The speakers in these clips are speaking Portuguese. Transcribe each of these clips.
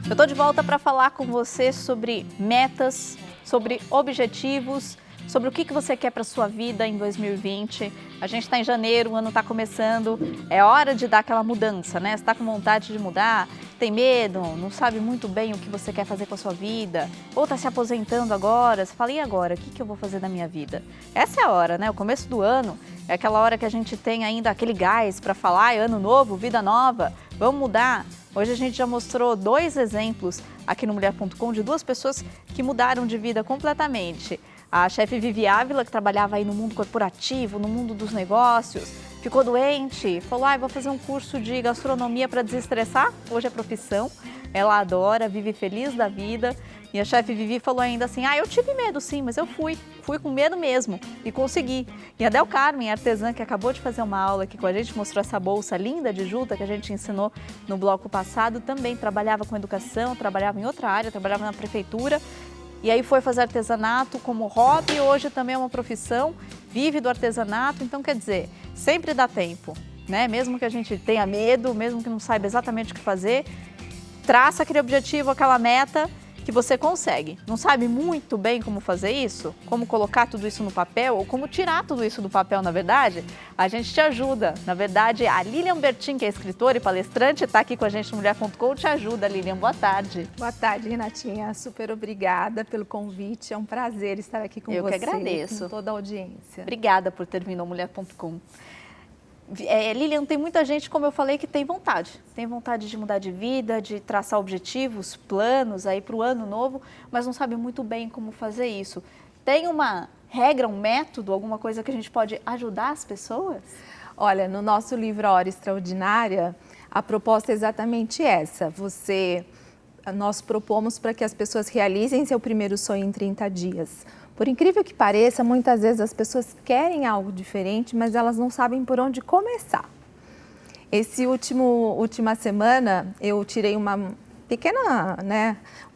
Eu estou de volta para falar com você sobre metas, sobre objetivos, sobre o que você quer para a sua vida em 2020. A gente está em janeiro, o ano está começando, é hora de dar aquela mudança, né? Você está com vontade de mudar, tem medo, não sabe muito bem o que você quer fazer com a sua vida, ou está se aposentando agora, você fala, e agora? O que eu vou fazer da minha vida? Essa é a hora, né? O começo do ano é aquela hora que a gente tem ainda aquele gás para falar, ano novo, vida nova, vamos mudar. Hoje a gente já mostrou 2 exemplos aqui no Mulher.com de 2 pessoas que mudaram de vida completamente. A chefe Vivi Ávila, que trabalhava aí no mundo corporativo, no mundo dos negócios, ficou doente, falou, vou fazer um curso de gastronomia para desestressar, hoje é profissão, ela adora, vive feliz da vida. E a chefe Vivi falou ainda assim, eu tive medo sim, mas eu fui com medo mesmo e consegui. E a Del Carmen, a artesã que acabou de fazer uma aula aqui com a gente, mostrou essa bolsa linda de juta que a gente ensinou no bloco passado, também trabalhava com educação, trabalhava em outra área, trabalhava na prefeitura. E aí foi fazer artesanato como hobby, hoje também é uma profissão, vive do artesanato, então quer dizer, sempre dá tempo, né? Mesmo que a gente tenha medo, mesmo que não saiba exatamente o que fazer, traça aquele objetivo, aquela meta que você consegue. Não sabe muito bem como fazer isso? Como colocar tudo isso no papel ou como tirar tudo isso do papel, na verdade? A gente te ajuda. Na verdade, a Lilian Bertin, que é escritora e palestrante, está aqui com a gente no Mulher.com, te ajuda. Lilian, boa tarde. Boa tarde, Renatinha. Super obrigada pelo convite. É um prazer estar aqui com você. Eu que agradeço. Com toda a audiência. Obrigada por ter vindo ao Mulher.com. Lilian, tem muita gente, como eu falei, que tem vontade de mudar de vida, de traçar objetivos, planos aí para o ano novo, mas não sabe muito bem como fazer isso. Tem uma regra, um método, alguma coisa que a gente pode ajudar as pessoas? Olha, no nosso livro A Hora Extraordinária, a proposta é exatamente essa. Nós propomos para que as pessoas realizem seu primeiro sonho em 30 dias. Por incrível que pareça, muitas vezes as pessoas querem algo diferente, mas elas não sabem por onde começar. Última semana, eu tirei um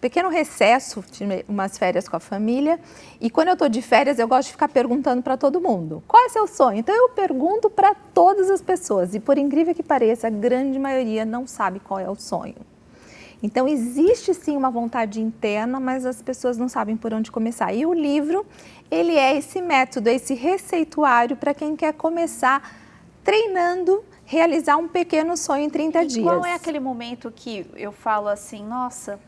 pequeno recesso, tirei umas férias com a família. E quando eu estou de férias, eu gosto de ficar perguntando para todo mundo, qual é seu sonho? Então eu pergunto para todas as pessoas e por incrível que pareça, a grande maioria não sabe qual é o sonho. Então, existe sim uma vontade interna, mas as pessoas não sabem por onde começar. E o livro, ele é esse método, esse receituário para quem quer começar treinando, realizar um pequeno sonho em 30 dias. Qual é aquele momento que eu falo assim, nossa,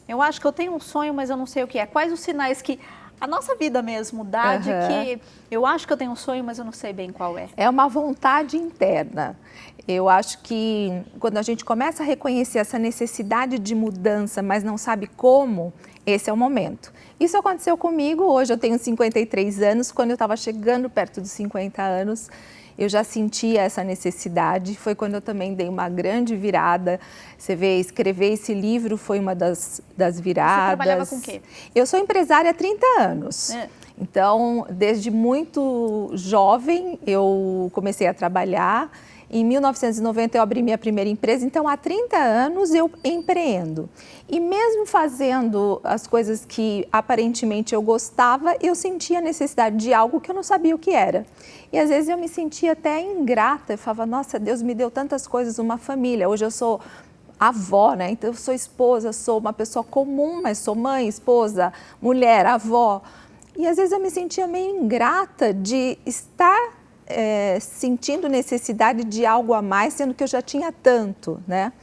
eu acho que eu tenho um sonho, mas eu não sei o que é. Quais os sinais que a nossa vida mesmo dá de que eu acho que eu tenho um sonho, mas eu não sei bem qual é? É uma vontade interna. Eu acho que quando a gente começa a reconhecer essa necessidade de mudança, mas não sabe como, esse é o momento. Isso aconteceu comigo, hoje eu tenho 53 anos, quando eu estava chegando perto dos 50 anos, eu já sentia essa necessidade, foi quando eu também dei uma grande virada. Você vê, escrever esse livro foi uma das viradas. Você trabalhava com o quê? Eu sou empresária há 30 anos. Então, desde muito jovem, eu comecei a trabalhar. Em 1990 eu abri minha primeira empresa, então há 30 anos eu empreendo. E mesmo fazendo as coisas que aparentemente eu gostava, eu sentia a necessidade de algo que eu não sabia o que era. E às vezes eu me sentia até ingrata, eu falava, nossa, Deus me deu tantas coisas, uma família. Hoje eu sou avó, né? Então eu sou esposa, sou uma pessoa comum, mas sou mãe, esposa, mulher, avó. E às vezes eu me sentia meio ingrata de estar sentindo necessidade de algo a mais, sendo que eu já tinha tanto, né?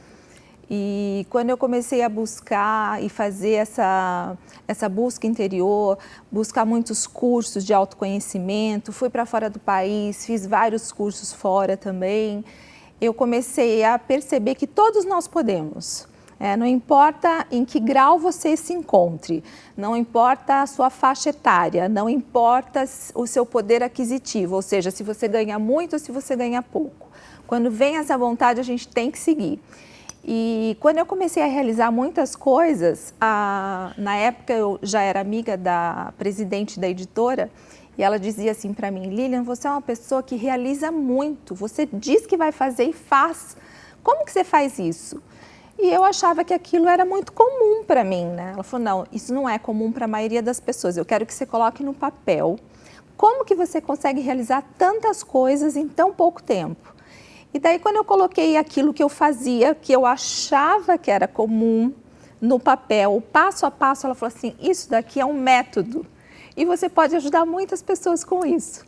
E quando eu comecei a buscar e fazer essa busca interior, buscar muitos cursos de autoconhecimento, fui para fora do país, fiz vários cursos fora também, eu comecei a perceber que todos nós podemos. Não importa em que grau você se encontre, não importa a sua faixa etária, não importa o seu poder aquisitivo, ou seja, se você ganha muito ou se você ganha pouco. Quando vem essa vontade, a gente tem que seguir. E quando eu comecei a realizar muitas coisas, na época eu já era amiga da presidente da editora, e ela dizia assim para mim, Lilian, você é uma pessoa que realiza muito, você diz que vai fazer e faz. Como que você faz isso? E eu achava que aquilo era muito comum para mim, né? Ela falou, não, isso não é comum para a maioria das pessoas. Eu quero que você coloque no papel como que você consegue realizar tantas coisas em tão pouco tempo. E daí, quando eu coloquei aquilo que eu fazia, que eu achava que era comum, no papel, passo a passo, ela falou assim, isso daqui é um método e você pode ajudar muitas pessoas com isso.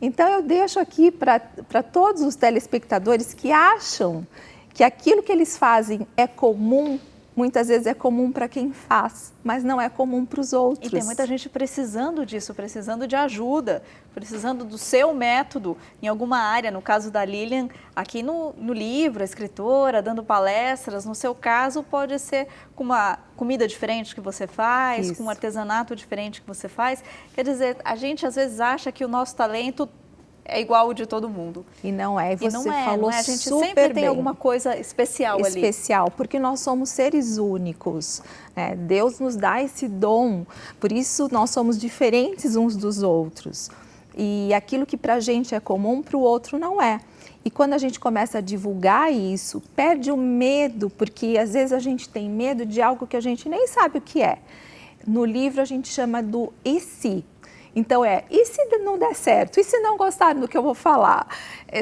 Então eu deixo aqui para todos os telespectadores que acham que aquilo que eles fazem é comum, muitas vezes é comum para quem faz, mas não é comum para os outros. E tem muita gente precisando disso, precisando de ajuda, precisando do seu método em alguma área. No caso da Lilian, aqui no livro, a escritora, dando palestras. No seu caso, pode ser com uma comida diferente que você faz, Isso. com um artesanato diferente que você faz. Quer dizer, a gente às vezes acha que o nosso talento é igual o de todo mundo. E não é, você não é, falou não é. A gente super sempre tem bem. alguma coisa especial ali. Especial, porque nós somos seres únicos, né? Deus nos dá esse dom, por isso nós somos diferentes uns dos outros. E aquilo que para a gente é comum, para o outro não é. E quando a gente começa a divulgar isso, perde o medo, porque às vezes a gente tem medo de algo que a gente nem sabe o que é. No livro a gente chama do e se. Então e se não der certo? E se não gostarem do que eu vou falar?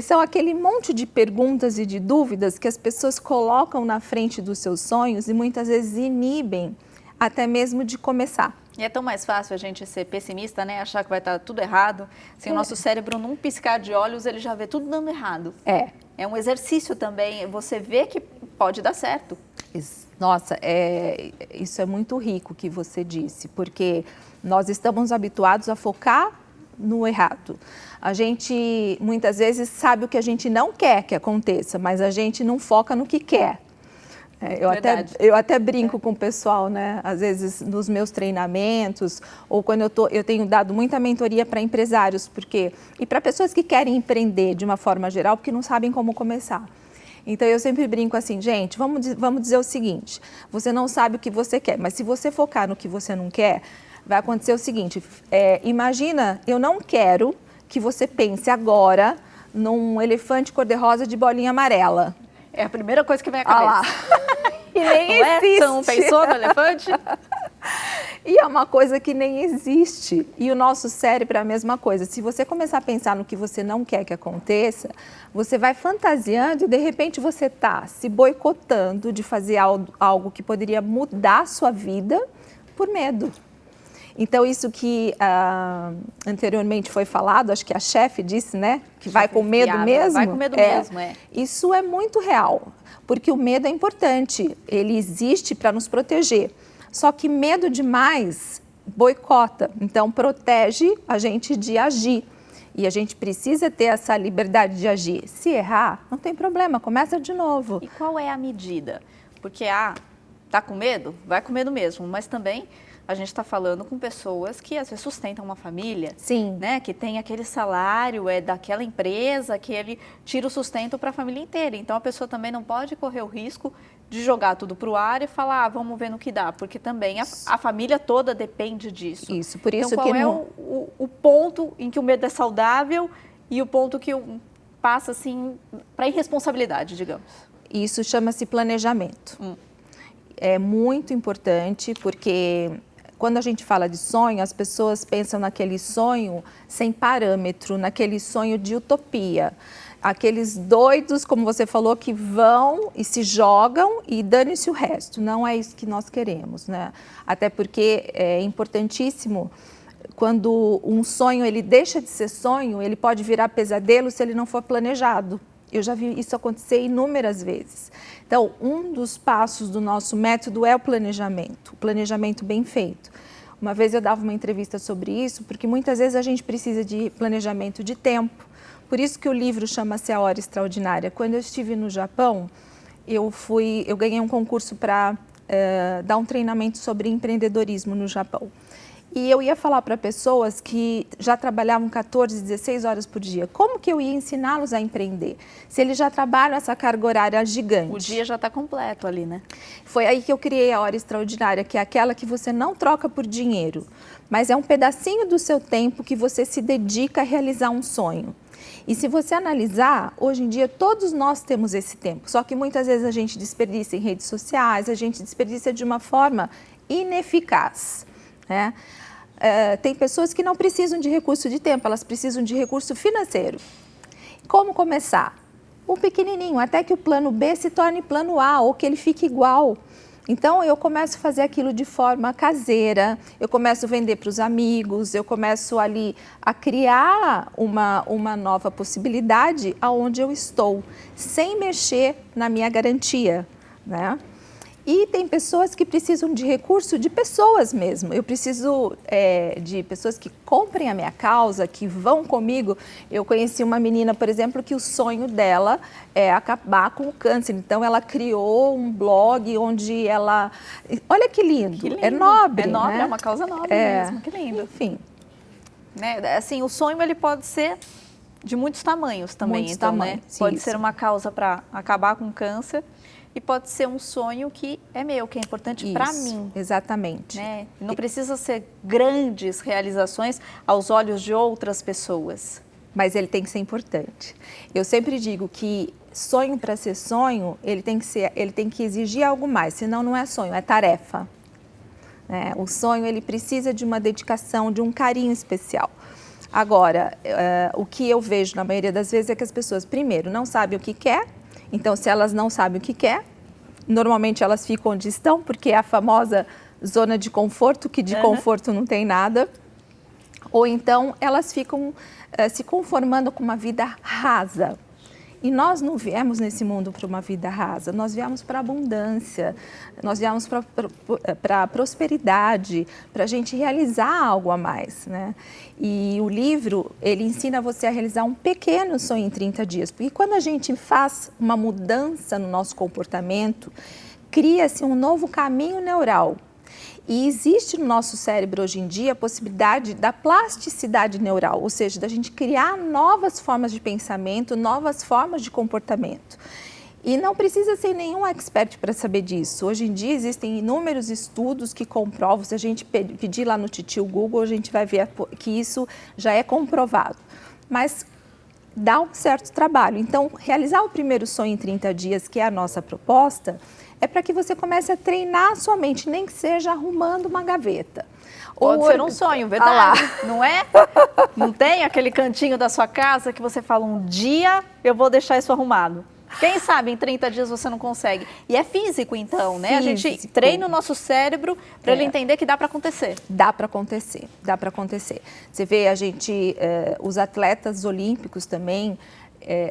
São aquele monte de perguntas e de dúvidas que as pessoas colocam na frente dos seus sonhos e muitas vezes inibem até mesmo de começar. E é tão mais fácil a gente ser pessimista, né? Achar que vai estar tudo errado. Assim, o nosso cérebro, num piscar de olhos, ele já vê tudo dando errado. É um exercício também, você vê que pode dar certo. Nossa, isso é muito rico que você disse, porque nós estamos habituados a focar no errado. A gente, muitas vezes, sabe o que a gente não quer que aconteça, mas a gente não foca no que quer. Eu até brinco com o pessoal, né? Às vezes, nos meus treinamentos, ou quando eu tenho dado muita mentoria para empresários, e para pessoas que querem empreender de uma forma geral, porque não sabem como começar. Então, eu sempre brinco assim, gente, vamos dizer o seguinte, você não sabe o que você quer, mas se você focar no que você não quer, vai acontecer o seguinte, imagina, eu não quero que você pense agora num elefante cor-de-rosa de bolinha amarela. É a primeira coisa que vem à cabeça. E nem existe. Você não pensou no elefante? E é uma coisa que nem existe. E o nosso cérebro é a mesma coisa. Se você começar a pensar no que você não quer que aconteça, você vai fantasiando e de repente você está se boicotando de fazer algo que poderia mudar a sua vida por medo. Então, isso que anteriormente foi falado, acho que a chefe disse, né? Que vai com medo mesmo. Vai com medo mesmo, Isso é muito real, porque o medo é importante, ele existe para nos proteger. Só que medo demais boicota, então protege a gente de agir. E a gente precisa ter essa liberdade de agir. Se errar, não tem problema, começa de novo. E qual é a medida? Porque, tá com medo? Vai com medo mesmo, mas também a gente está falando com pessoas que às vezes sustentam uma família, Sim. Né? Que tem aquele salário, daquela empresa, que ele tira o sustento para a família inteira. Então a pessoa também não pode correr o risco de jogar tudo para o ar e falar, vamos ver no que dá, porque também a família toda depende disso. Isso, por isso então, que o ponto em que o medo é saudável e o ponto que passa assim para irresponsabilidade, digamos? Isso chama-se planejamento. É muito importante porque quando a gente fala de sonho, as pessoas pensam naquele sonho sem parâmetro, naquele sonho de utopia. Aqueles doidos, como você falou, que vão e se jogam e dane-se o resto. Não é isso que nós queremos, né? Até porque é importantíssimo, quando um sonho ele deixa de ser sonho, ele pode virar pesadelo se ele não for planejado. Eu já vi isso acontecer inúmeras vezes. Então, um dos passos do nosso método é o planejamento bem feito. Uma vez eu dava uma entrevista sobre isso, porque muitas vezes a gente precisa de planejamento de tempo. Por isso que o livro chama-se A Hora Extraordinária. Quando eu estive no Japão, eu ganhei um concurso para dar um treinamento sobre empreendedorismo no Japão. E eu ia falar para pessoas que já trabalhavam 14, 16 horas por dia. Como que eu ia ensiná-los a empreender? Se eles já trabalham essa carga horária gigante. O dia já está completo ali, né? Foi aí que eu criei a Hora Extraordinária, que é aquela que você não troca por dinheiro, mas é um pedacinho do seu tempo que você se dedica a realizar um sonho. E se você analisar, hoje em dia todos nós temos esse tempo, só que muitas vezes a gente desperdiça em redes sociais, a gente desperdiça de uma forma ineficaz, né? Tem pessoas que não precisam de recurso de tempo, elas precisam de recurso financeiro. Como começar? O pequenininho, até que o plano B se torne plano A ou que ele fique igual. Então, eu começo a fazer aquilo de forma caseira, eu começo a vender para os amigos, eu começo ali a criar uma nova possibilidade aonde eu estou, sem mexer na minha garantia, né? E tem pessoas que precisam de recurso de pessoas mesmo. Eu preciso de pessoas que comprem a minha causa, que vão comigo. Eu conheci uma menina, por exemplo, que o sonho dela é acabar com o câncer. Então, ela criou um blog onde ela... Olha que lindo, é nobre. É nobre, né? É uma causa nobre mesmo, que lindo. Enfim. Né? Assim, o sonho ele pode ser de muitos tamanhos também. Muitos então, tamanhos, né? Pode isso. ser uma causa para acabar com o câncer. E pode ser um sonho que é meu, que é importante para mim. Exatamente. Né? Não precisa ser grandes realizações aos olhos de outras pessoas. Mas ele tem que ser importante. Eu sempre digo que sonho para ser sonho, ele tem que exigir algo mais, senão não é sonho, é tarefa. Né? O sonho ele precisa de uma dedicação, de um carinho especial. Agora, o que eu vejo na maioria das vezes é que as pessoas, primeiro, não sabem o que quer. Então, se elas não sabem o que quer, normalmente elas ficam onde estão, porque é a famosa zona de conforto, que de conforto não tem nada. Ou então, elas ficam se conformando com uma vida rasa. E nós não viemos nesse mundo para uma vida rasa, nós viemos para abundância, nós viemos para prosperidade, para a gente realizar algo a mais, né? E o livro, ele ensina você a realizar um pequeno sonho em 30 dias, porque quando a gente faz uma mudança no nosso comportamento, cria-se um novo caminho neural. E existe no nosso cérebro hoje em dia a possibilidade da plasticidade neural, ou seja, da gente criar novas formas de pensamento, novas formas de comportamento. E não precisa ser nenhum expert para saber disso. Hoje em dia existem inúmeros estudos que comprovam, se a gente pedir lá no Titio Google, a gente vai ver que isso já é comprovado. Mas dá um certo trabalho. Então, realizar o primeiro sonho em 30 dias, que é a nossa proposta, é para que você comece a treinar a sua mente, nem que seja arrumando uma gaveta. Pode ser um sonho, verdade? Não é? Não tem aquele cantinho da sua casa que você fala, um dia eu vou deixar isso arrumado. Quem sabe em 30 dias você não consegue. E é físico então, né? Físico. A gente treina o nosso cérebro para ele entender que dá para acontecer. Dá para acontecer, dá para acontecer. Você vê, os atletas olímpicos também,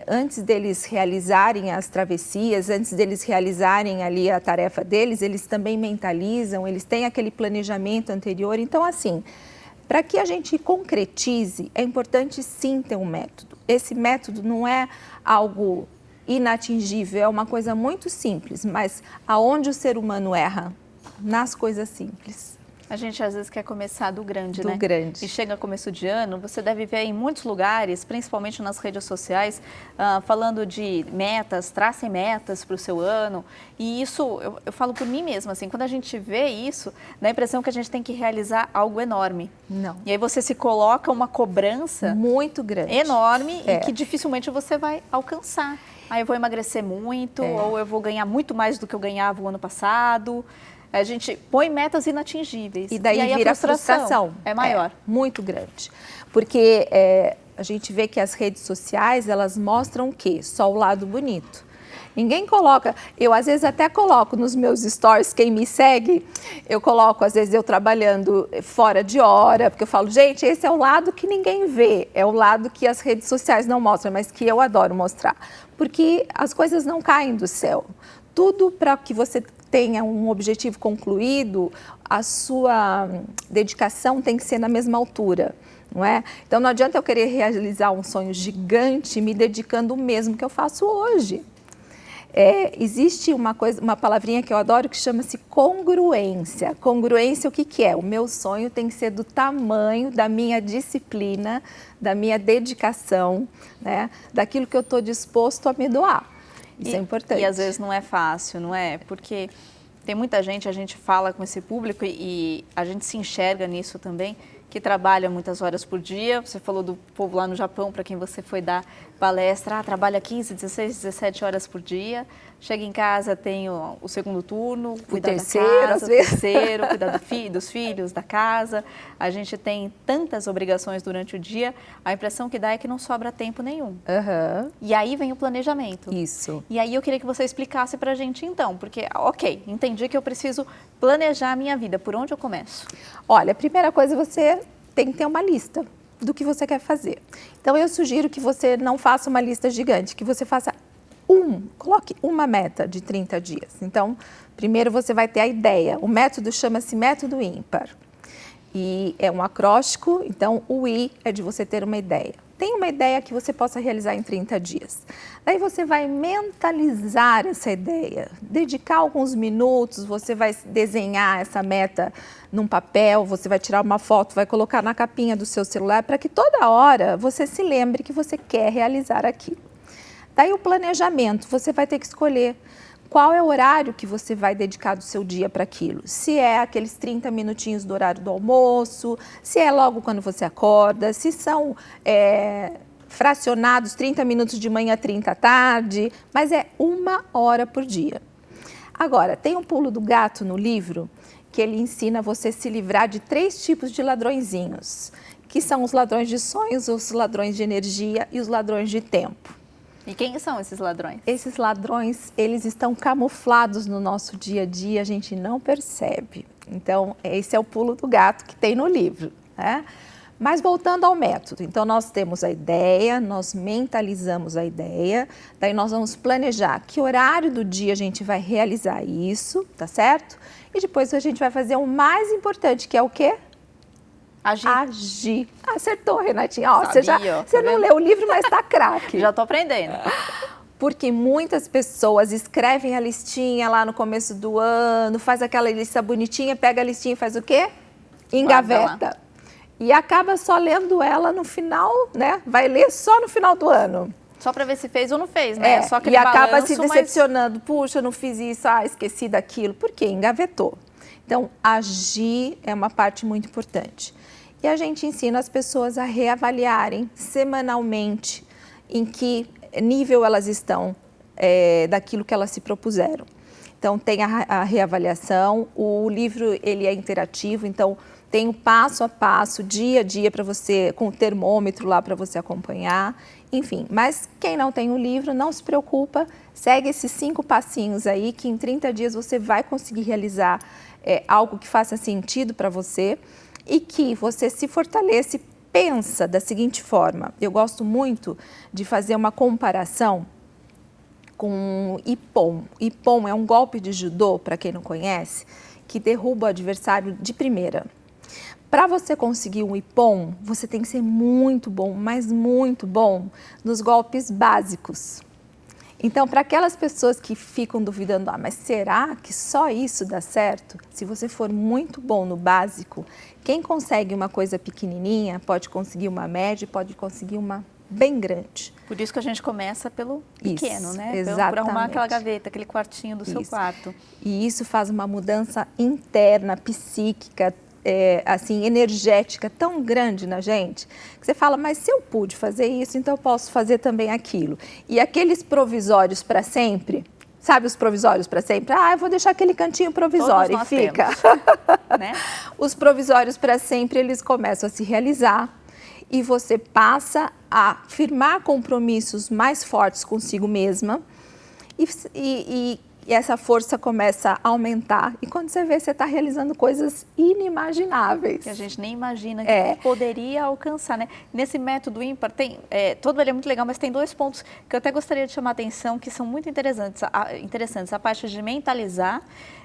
antes deles realizarem as travessias, antes deles realizarem ali a tarefa deles, eles também mentalizam, eles têm aquele planejamento anterior. Então, assim, para que a gente concretize, é importante sim ter um método. Esse método não é algo inatingível, é uma coisa muito simples, mas aonde o ser humano erra? Nas coisas simples. A gente às vezes quer começar do grande, né? Do grande. E chega começo de ano, você deve ver em muitos lugares, principalmente nas redes sociais, falando de metas, tracem metas para o seu ano. E isso, eu falo por mim mesma, assim, quando a gente vê isso, dá a impressão que a gente tem que realizar algo enorme. Não. E aí você se coloca uma cobrança muito grande, enorme e que dificilmente você vai alcançar. Aí eu vou emagrecer muito, ou eu vou ganhar muito mais do que eu ganhava o ano passado. A gente põe metas inatingíveis. E daí vira a frustração. É maior. Muito grande. Porque a gente vê que as redes sociais, elas mostram o quê? Só o lado bonito. Ninguém coloca, eu às vezes até coloco nos meus stories, quem me segue, eu coloco às vezes eu trabalhando fora de hora, porque eu falo, gente, esse é o lado que ninguém vê, é o lado que as redes sociais não mostram, mas que eu adoro mostrar. Porque as coisas não caem do céu. Tudo para que você tenha um objetivo concluído, a sua dedicação tem que ser na mesma altura, não é? Então não adianta eu querer realizar um sonho gigante me dedicando o mesmo que eu faço hoje. Existe uma palavrinha que eu adoro que chama-se congruência. Congruência, o que é? O meu sonho tem que ser do tamanho da minha disciplina, da minha dedicação, né? Daquilo que eu estou disposto a me doar. Isso é importante. E às vezes não é fácil, não é? Porque tem muita gente, a gente fala com esse público e a gente se enxerga nisso também, que trabalha muitas horas por dia. Você falou do povo lá no Japão, para quem você foi dar palestra, trabalha 15, 16, 17 horas por dia. Chega em casa, tem o segundo turno, cuidar da casa, o terceiro, cuidar dos filhos, da casa. A gente tem tantas obrigações durante o dia, a impressão que dá é que não sobra tempo nenhum. E aí vem o planejamento. Isso. E aí eu queria que você explicasse pra gente então, porque, ok, entendi que eu preciso planejar a minha vida. Por onde eu começo? Olha, a primeira coisa, você tem que ter uma lista do que você quer fazer. Então, eu sugiro que você não faça uma lista gigante, que você faça coloque uma meta de 30 dias. Então, primeiro você vai ter a ideia. O método chama-se método ímpar. E é um acróstico, então o I é de você ter uma ideia. Tem uma ideia que você possa realizar em 30 dias. Daí você vai mentalizar essa ideia, dedicar alguns minutos, você vai desenhar essa meta num papel, você vai tirar uma foto, vai colocar na capinha do seu celular para que toda hora você se lembre que você quer realizar aquilo. Daí o planejamento, você vai ter que escolher qual é o horário que você vai dedicar do seu dia para aquilo. Se é aqueles 30 minutinhos do horário do almoço, se é logo quando você acorda, se são fracionados 30 minutos de manhã, 30 à tarde, mas é 1 hora por dia. Agora, tem um pulo do gato no livro que ele ensina você a se livrar de 3 tipos de ladrõezinhos, que são os ladrões de sonhos, os ladrões de energia e os ladrões de tempo. E quem são esses ladrões? Esses ladrões, eles estão camuflados no nosso dia a dia, a gente não percebe. Então, esse é o pulo do gato que tem no livro, né? Mas voltando ao método, então nós temos a ideia, nós mentalizamos a ideia, daí nós vamos planejar que horário do dia a gente vai realizar isso, tá certo? E depois a gente vai fazer o mais importante, que é o quê? Agir. Acertou, Renatinha. Ó, você não leu o livro, mas está craque. Já estou aprendendo. Porque muitas pessoas escrevem a listinha lá no começo do ano, faz aquela lista bonitinha, pega a listinha e faz o quê? Engaveta. E acaba só lendo ela no final, né? Vai ler só no final do ano. Só para ver se fez ou não fez, né? Só e acaba se decepcionando. Puxa, não fiz isso, esqueci daquilo. Por quê? Engavetou. Então, agir é uma parte muito importante. E a gente ensina as pessoas a reavaliarem semanalmente em que nível elas estão daquilo que elas se propuseram. Então, tem a reavaliação, o livro ele é interativo, então tem o passo a passo, dia a dia, para você, com o termômetro lá para você acompanhar, enfim. Mas quem não tem o livro, não se preocupa, segue esses 5 passinhos aí, que em 30 dias você vai conseguir realizar algo que faça sentido para você, e que você se fortaleça e pensa da seguinte forma. Eu gosto muito de fazer uma comparação com o Ippon. Ippon é um golpe de judô, para quem não conhece, que derruba o adversário de primeira. Para você conseguir um Ippon, você tem que ser muito bom, mas muito bom nos golpes básicos. Então, para aquelas pessoas que ficam duvidando, mas será que só isso dá certo? Se você for muito bom no básico, quem consegue uma coisa pequenininha pode conseguir uma média, pode conseguir uma bem grande. Por isso que a gente começa pelo pequeno, né? Exatamente. Por arrumar aquela gaveta, aquele quartinho do seu quarto. E isso faz uma mudança interna, psíquica, assim, energética tão grande na gente, que você fala, mas se eu pude fazer isso, então eu posso fazer também aquilo. E aqueles provisórios para sempre, sabe os provisórios para sempre? Eu vou deixar aquele cantinho provisório e fica. Né? Os provisórios para sempre, eles começam a se realizar e você passa a firmar compromissos mais fortes consigo mesma e essa força começa a aumentar. E quando você vê, você está realizando coisas inimagináveis. Que a gente nem imagina que poderia alcançar, né? Nesse método ímpar, todo ele é muito legal, mas tem 2 pontos que eu até gostaria de chamar a atenção, que são muito interessantes. A parte de mentalizar,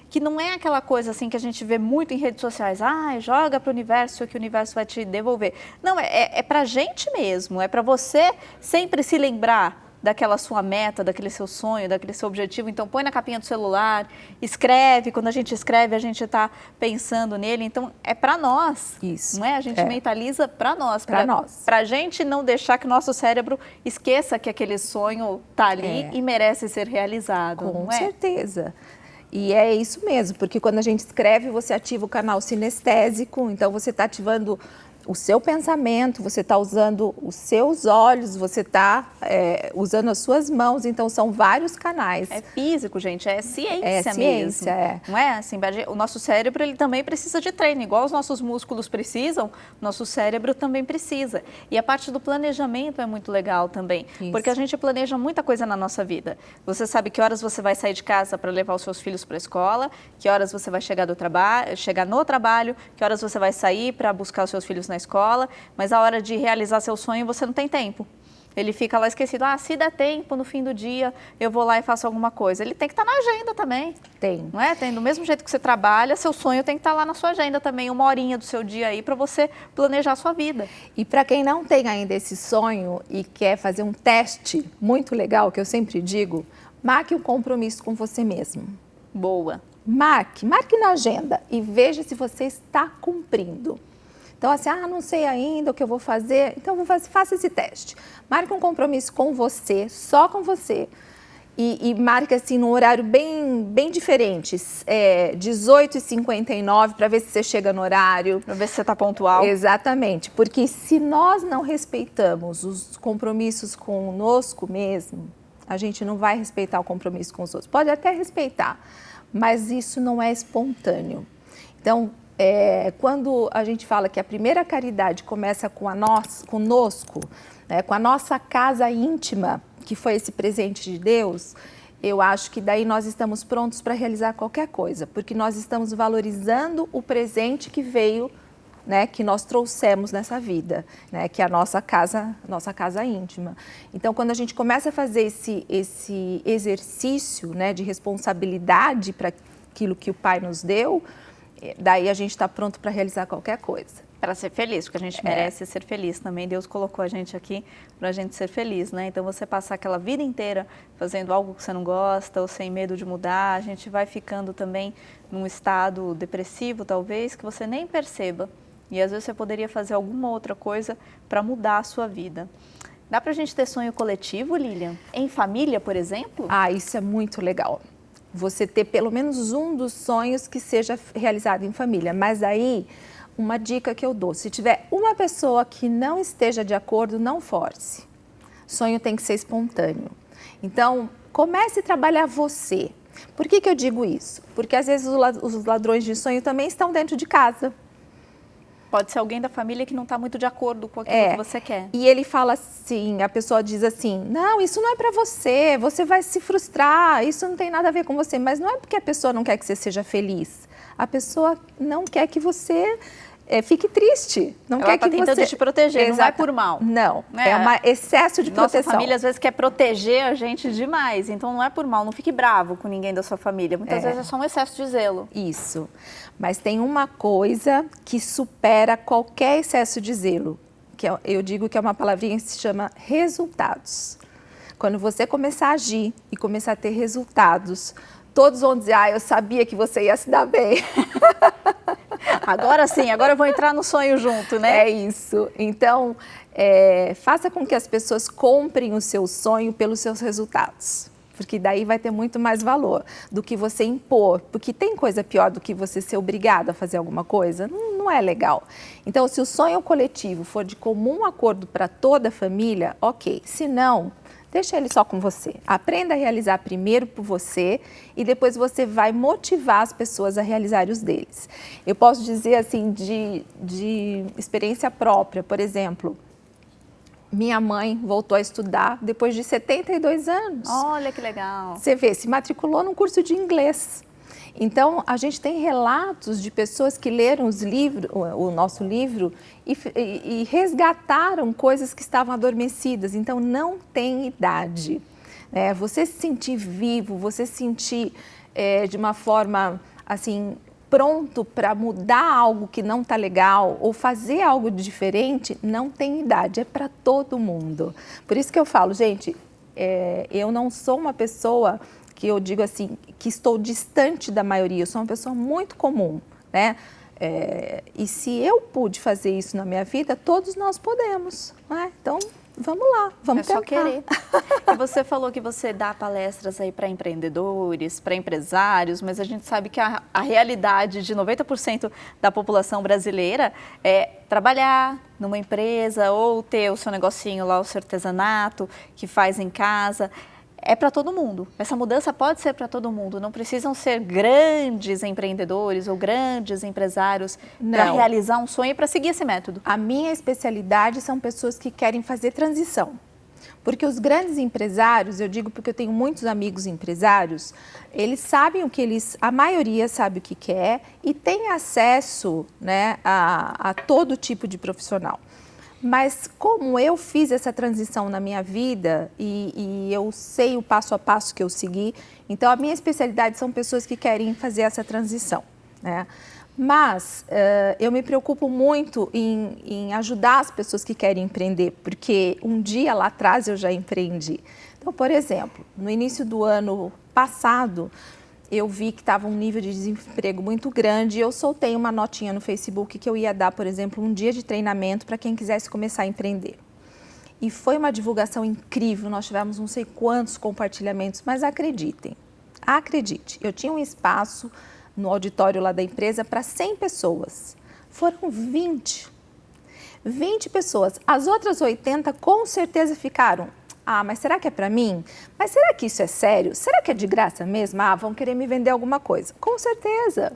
que não é aquela coisa assim que a gente vê muito em redes sociais, joga para o universo que o universo vai te devolver. Não, é para a gente mesmo, é para você sempre se lembrar daquela sua meta, daquele seu sonho, daquele seu objetivo. Então, põe na capinha do celular, escreve. Quando a gente escreve, a gente está pensando nele. Então, é para nós. Isso. Não é? A gente mentaliza para nós. Para nós. Para a gente não deixar que o nosso cérebro esqueça que aquele sonho está ali e merece ser realizado. Com certeza. E é isso mesmo, porque quando a gente escreve, você ativa o canal sinestésico. Então, você está ativando o seu pensamento, você está usando os seus olhos, você está usando as suas mãos, então são vários canais. É físico, gente, é ciência, ciência mesmo. Não é assim, o nosso cérebro ele também precisa de treino, igual os nossos músculos precisam, nosso cérebro também precisa. E a parte do planejamento é muito legal também, porque a gente planeja muita coisa na nossa vida. Você sabe que horas você vai sair de casa para levar os seus filhos para a escola, que horas você vai chegar no trabalho, que horas você vai sair para buscar os seus filhos na escola, mas a hora de realizar seu sonho você não tem tempo. Ele fica lá esquecido, se der tempo no fim do dia, eu vou lá e faço alguma coisa. Ele tem que estar na agenda também. Tem. Não é? Tem, do mesmo jeito que você trabalha, seu sonho tem que estar lá na sua agenda também, uma horinha do seu dia aí para você planejar a sua vida. E para quem não tem ainda esse sonho e quer fazer um teste muito legal, que eu sempre digo, marque um compromisso com você mesmo. Boa. Marque na agenda e veja se você está cumprindo. Então, assim, não sei ainda o que eu vou fazer, então faça esse teste. Marque um compromisso com você, só com você, e marque assim num horário bem diferente, 18h59, para ver se você chega no horário. Para ver se você está pontual. Exatamente, porque se nós não respeitamos os compromissos conosco mesmo, a gente não vai respeitar o compromisso com os outros. Pode até respeitar, mas isso não é espontâneo. Então, quando a gente fala que a primeira caridade começa conosco, com a nossa casa íntima, que foi esse presente de Deus, eu acho que daí nós estamos prontos para realizar qualquer coisa, porque nós estamos valorizando o presente que veio, que nós trouxemos nessa vida, que é a nossa casa íntima. Então, quando a gente começa a fazer esse exercício, de responsabilidade para aquilo que o Pai nos deu, daí a gente está pronto para realizar qualquer coisa. Para ser feliz, porque a gente merece ser feliz também. Deus colocou a gente aqui para a gente ser feliz, né? Então, você passar aquela vida inteira fazendo algo que você não gosta ou sem medo de mudar, a gente vai ficando também num estado depressivo, talvez, que você nem perceba. E às vezes você poderia fazer alguma outra coisa para mudar a sua vida. Dá para a gente ter sonho coletivo, Lilian? Em família, por exemplo? Isso é muito legal. Você ter pelo menos um dos sonhos que seja realizado em família. Mas aí, uma dica que eu dou, se tiver uma pessoa que não esteja de acordo, não force. Sonho tem que ser espontâneo. Então, comece a trabalhar você. Por que eu digo isso? Porque às vezes os ladrões de sonho também estão dentro de casa. Pode ser alguém da família que não está muito de acordo com aquilo que você quer. E ele fala assim, a pessoa diz assim, não, isso não é para você, você vai se frustrar, isso não tem nada a ver com você. Mas não é porque a pessoa não quer que você seja feliz. A pessoa não quer que você fique triste. Não Ela quer está que tentando você... te proteger, não é por mal. Não, é um excesso de proteção. Nossa família às vezes quer proteger a gente demais, então não é por mal, não fique bravo com ninguém da sua família. Muitas vezes é só um excesso de zelo. Isso, mas tem uma coisa que supera qualquer excesso de zelo, que eu digo que é uma palavrinha que se chama resultados. Quando você começar a agir e começar a ter resultados, todos vão dizer, eu sabia que você ia se dar bem. Agora sim, agora eu vou entrar no sonho junto, né? É isso. Então, faça com que as pessoas comprem o seu sonho pelos seus resultados. Porque daí vai ter muito mais valor do que você impor. Porque tem coisa pior do que você ser obrigado a fazer alguma coisa? Não é legal. Então, se o sonho coletivo for de comum acordo para toda a família, ok. Se não, deixa ele só com você. Aprenda a realizar primeiro por você e depois você vai motivar as pessoas a realizarem os deles. Eu posso dizer assim, de experiência própria, por exemplo, minha mãe voltou a estudar depois de 72 anos. Olha que legal. Você vê, se matriculou num curso de inglês. Então, a gente tem relatos de pessoas que leram o nosso livro e resgataram coisas que estavam adormecidas. Então, não tem idade. Você se sentir vivo, você se sentir de uma forma assim, pronto para mudar algo que não está legal ou fazer algo diferente, não tem idade, é para todo mundo. Por isso que eu falo, gente, eu não sou uma pessoa que eu digo assim, que estou distante da maioria, eu sou uma pessoa muito comum, né? E se eu pude fazer isso na minha vida, todos nós podemos, né? Então, vamos lá, vamos tentar. É só querer. E você falou que você dá palestras aí para empreendedores, para empresários, mas a gente sabe que a realidade de 90% da população brasileira é trabalhar numa empresa ou ter o seu negocinho lá, o seu artesanato, que faz em casa. É para todo mundo. Essa mudança pode ser para todo mundo. Não precisam ser grandes empreendedores ou grandes empresários para realizar um sonho e para seguir esse método. A minha especialidade são pessoas que querem fazer transição. Porque os grandes empresários, eu digo porque eu tenho muitos amigos empresários, eles sabem o que a maioria sabe o que quer e tem acesso, né, a todo tipo de profissional. Mas como eu fiz essa transição na minha vida e eu sei o passo a passo que eu segui, então a minha especialidade são pessoas que querem fazer essa transição, né? Mas eu me preocupo muito em ajudar as pessoas que querem empreender, porque um dia lá atrás eu já empreendi. Então, por exemplo, no início do ano passado, eu vi que estava um nível de desemprego muito grande e eu soltei uma notinha no Facebook que eu ia dar, por exemplo, um dia de treinamento para quem quisesse começar a empreender. E foi uma divulgação incrível, nós tivemos não sei quantos compartilhamentos, mas acredite, eu tinha um espaço no auditório lá da empresa para 100 pessoas. Foram 20 pessoas. As outras 80 com certeza ficaram: ah, mas será que é para mim? Mas será que isso é sério? Será que é de graça mesmo? Ah, vão querer me vender alguma coisa. Com certeza.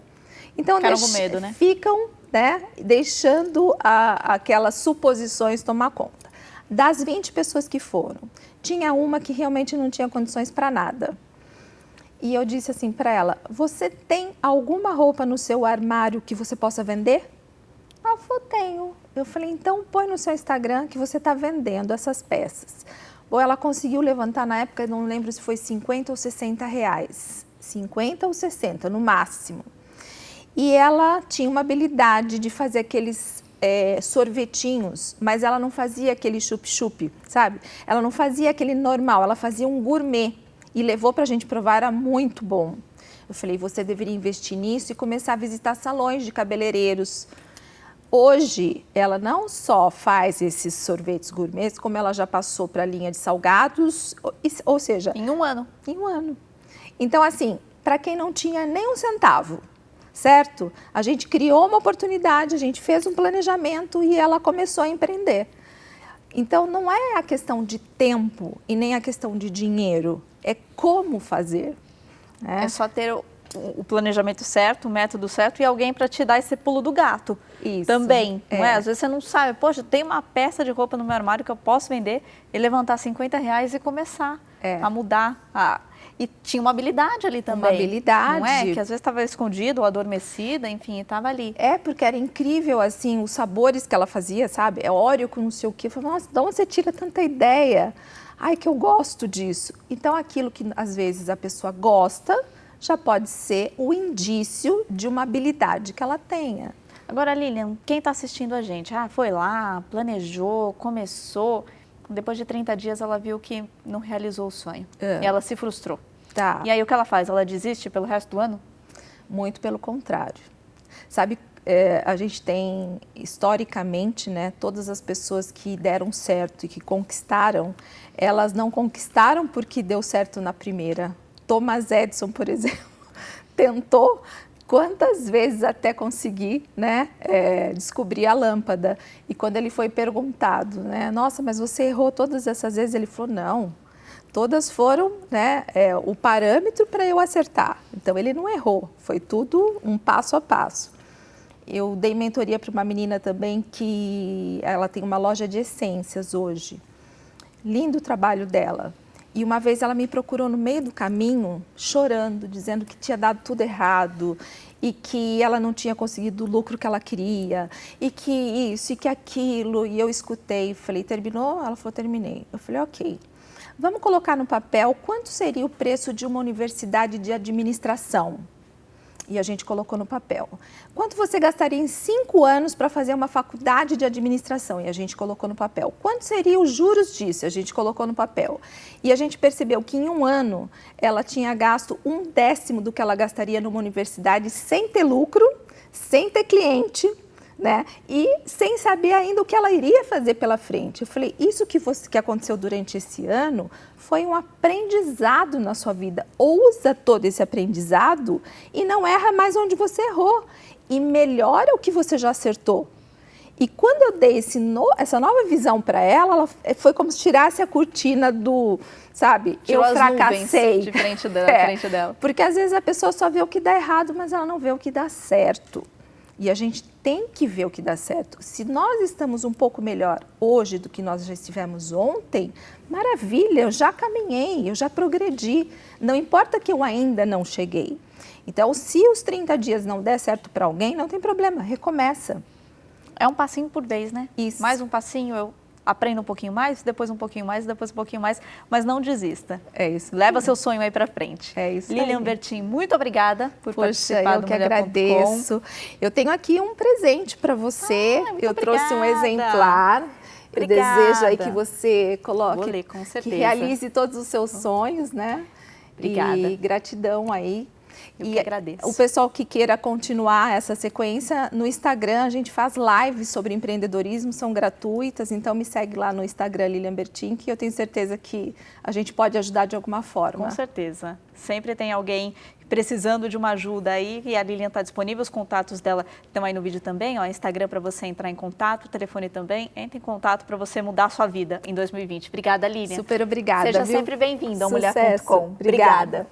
Então, ficaram com medo, né? Ficam, né, deixando aquelas suposições tomar conta. Das 20 pessoas que foram, tinha uma que realmente não tinha condições para nada. E eu disse assim para ela: você tem alguma roupa no seu armário que você possa vender? Ela falou: tenho. Eu falei: então põe no seu Instagram que você está vendendo essas peças. Bom, ela conseguiu levantar na época, não lembro se foi 50 ou 60 reais. 50 ou 60 no máximo. E ela tinha uma habilidade de fazer aqueles sorvetinhos, mas ela não fazia aquele chup-chup, sabe? Ela não fazia aquele normal, ela fazia um gourmet. E levou para a gente provar, era muito bom. Eu falei: você deveria investir nisso e começar a visitar salões de cabeleireiros. Hoje, ela não só faz esses sorvetes gourmets, como ela já passou para a linha de salgados, ou seja... Em um ano. Em um ano. Então, assim, para quem não tinha nem um centavo, certo? A gente criou uma oportunidade, a gente fez um planejamento e ela começou a empreender. Então, não é a questão de tempo e nem a questão de dinheiro, é como fazer. Né? É só ter o planejamento certo, o método certo e alguém para te dar esse pulo do gato. Isso. Também, não é? Às vezes você não sabe, poxa, tem uma peça de roupa no meu armário que eu posso vender e levantar 50 reais e começar a mudar. E tinha uma habilidade ali também. Uma habilidade. Não é? Que às vezes estava escondida ou adormecida, enfim, estava ali. É, porque era incrível, assim, os sabores que ela fazia, sabe? É óleo com não sei o quê. Eu falei: nossa, de onde você tira tanta ideia? Ai, que eu gosto disso. Então, aquilo que às vezes a pessoa gosta já pode ser o indício de uma habilidade que ela tenha. Agora, Lilian, quem está assistindo a gente? Foi lá, planejou, começou. Depois de 30 dias, ela viu que não realizou o sonho. E ela se frustrou. Tá. E aí, o que ela faz? Ela desiste pelo resto do ano? Muito pelo contrário. Sabe, a gente tem, historicamente, né, todas as pessoas que deram certo e que conquistaram, elas não conquistaram porque deu certo na primeira. Thomas Edison, por exemplo, tentou quantas vezes até conseguir, né, descobrir a lâmpada. E quando ele foi perguntado, né, nossa, mas você errou todas essas vezes? Ele falou: não, todas foram, né, o parâmetro para eu acertar. Então, ele não errou, foi tudo um passo a passo. Eu dei mentoria para uma menina também que ela tem uma loja de essências hoje. Lindo o trabalho dela. E uma vez ela me procurou no meio do caminho, chorando, dizendo que tinha dado tudo errado e que ela não tinha conseguido o lucro que ela queria e que isso e que aquilo. E eu escutei, falei: terminou? Ela falou: terminei. Eu falei: ok, vamos colocar no papel quanto seria o preço de uma universidade de administração. E a gente colocou no papel. Quanto você gastaria em 5 anos para fazer uma faculdade de administração? E a gente colocou no papel. Quanto seriam os juros disso? A gente colocou no papel. E a gente percebeu que em um ano ela tinha gasto 1/10 do que ela gastaria numa universidade sem ter lucro, sem ter cliente, né? E sem saber ainda o que ela iria fazer pela frente. Eu falei, isso que aconteceu durante esse ano foi um aprendizado na sua vida. Usa todo esse aprendizado e não erra mais onde você errou. E melhora o que você já acertou. E quando eu dei essa nova visão para ela foi como se tirasse a cortina do, sabe, tirou eu fracassei. De frente dela. Porque às vezes a pessoa só vê o que dá errado, mas ela não vê o que dá certo. E a gente tem que ver o que dá certo. Se nós estamos um pouco melhor hoje do que nós já estivemos ontem, maravilha, eu já caminhei, eu já progredi. Não importa que eu ainda não cheguei. Então, se os 30 dias não der certo para alguém, não tem problema, recomeça. É um passinho por vez, né? Isso. Mais um passinho, eu aprendo um pouquinho mais, depois um pouquinho mais, depois um pouquinho mais, mas não desista. É isso. Leva seu sonho aí para frente. É isso. Lilian Bertin, muito obrigada por participar eu do que Mulher.com. agradeço. Eu tenho aqui um presente para você. Eu trouxe um exemplar. Obrigada. Eu desejo aí que você coloque, Vou ler, com certeza. que realize todos os seus sonhos, né? Obrigada. E gratidão aí. Eu que agradeço. O pessoal que queira continuar essa sequência, no Instagram a gente faz lives sobre empreendedorismo, são gratuitas, então me segue lá no Instagram Lilian Bertin, que eu tenho certeza que a gente pode ajudar de alguma forma. Com certeza. Sempre tem alguém precisando de uma ajuda aí e a Lilian está disponível, os contatos dela estão aí no vídeo também, ó, Instagram para você entrar em contato, telefone também, entre em contato para você mudar a sua vida em 2020. Obrigada, Lilian. Super obrigada. Seja viu? sempre bem-vinda ao Sucesso. Mulher.com. Obrigada.